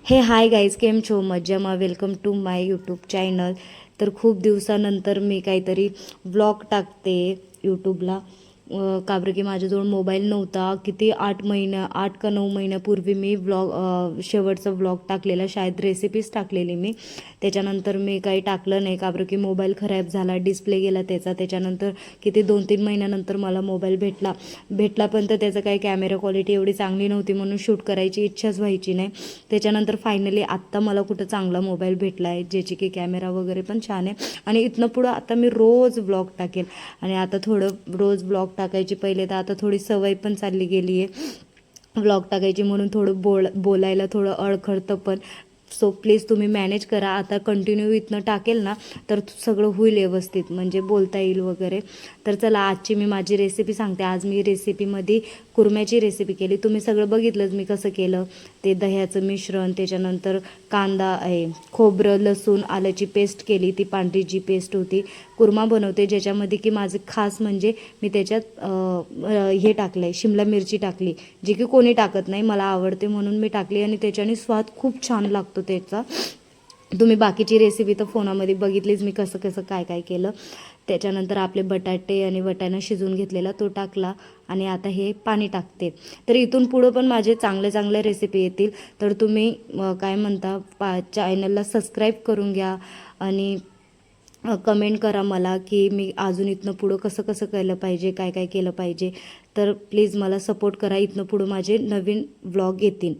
हे हाय गाईज, केम छो मज्जामा. Welcome to my YouTube channel. तर खूप दिवसानंतर मी काहीतरी व्लॉग टाकते यूट्यूबला. का बरं की माझ्याजवळ मोबाईल नव्हता. किती 8 का 9 महिन्यापूर्वी मी शेवटचा व्लॉग टाकलेला, शाळेत रेसिपीज टाकलेली मी. त्याच्यानंतर मी काही टाकलं नाही का बरं की मोबाईल खराब झाला, डिस्प्ले गेला त्याचा. त्याच्यानंतर किती 2-3 महिन्यानंतर मला मोबाईल भेटला पण तर त्याचं काही कॅमेरा क्वालिटी एवढी चांगली नव्हती, म्हणून शूट करायची इच्छाच व्हायची नाही. त्याच्यानंतर फायनली आत्ता मला कुठं चांगला मोबाईल भेटला आहे, ज्याची की कॅमेरा वगैरे पण छान आहे. आणि इथनं पुढं आता मी रोज ब्लॉग टाकेल. आणि आता थोडं रोज ब्लॉग टाकायची पहिले तर आता थोडी सवय पण चालली गेली आहे व्लॉग टाकायची, म्हणून थोडं बोलायला थोडं अडखळतं पण. सो प्लीज तुम्ही मॅनेज करा. आता कंटिन्यू इथनं टाकेल ना तर सगळं होईल व्यवस्थित, म्हणजे बोलता येईल वगैरे. तर चला, आजची मी माझी रेसिपी सांगते. आज मी रेसिपीमध्ये कुरम्याची रेसिपी केली. तुम्ही सगळं बघितलंच मी कसं केलं ते. दह्याचं मिश्रण, त्याच्यानंतर कांदा आहे, खोबरं, लसूण, आल्याची पेस्ट केली, ती पांढरी जी पेस्ट होती. कुर्मा बनवते ज्याच्यामध्ये की माझं खास म्हणजे मी त्याच्यात हे टाकलं आहे, शिमला मिरची टाकली, जी की कोणी टाकत नाही, मला आवडते म्हणून मी टाकली. आणि त्याच्याने स्वाद खूप छान लागतो त्याचा. तुम्ही बाकीची रेसिपी तर फोनामध्ये बघितलीच मी कसं कसं काय काय केलं. त्याच्यानंतर आपले बटाटे आणि वाटाणा शिजवून घेतलेला तो टाकला. आणि आता हे पाणी टाकते. तर इथून पुढं पण माझे चांगले चांगले रेसिपी येतील. तर तुम्ही काय म्हणता, चॅनलला सबस्क्राईब करून घ्या आणि कमेंट करा मला की मी अजून इथनं पुढं कसं कसं केलं पाहिजे, काय काय केलं पाहिजे. तर प्लीज मला सपोर्ट करा. इथनं पुढं माझे नवीन व्लॉग येतील.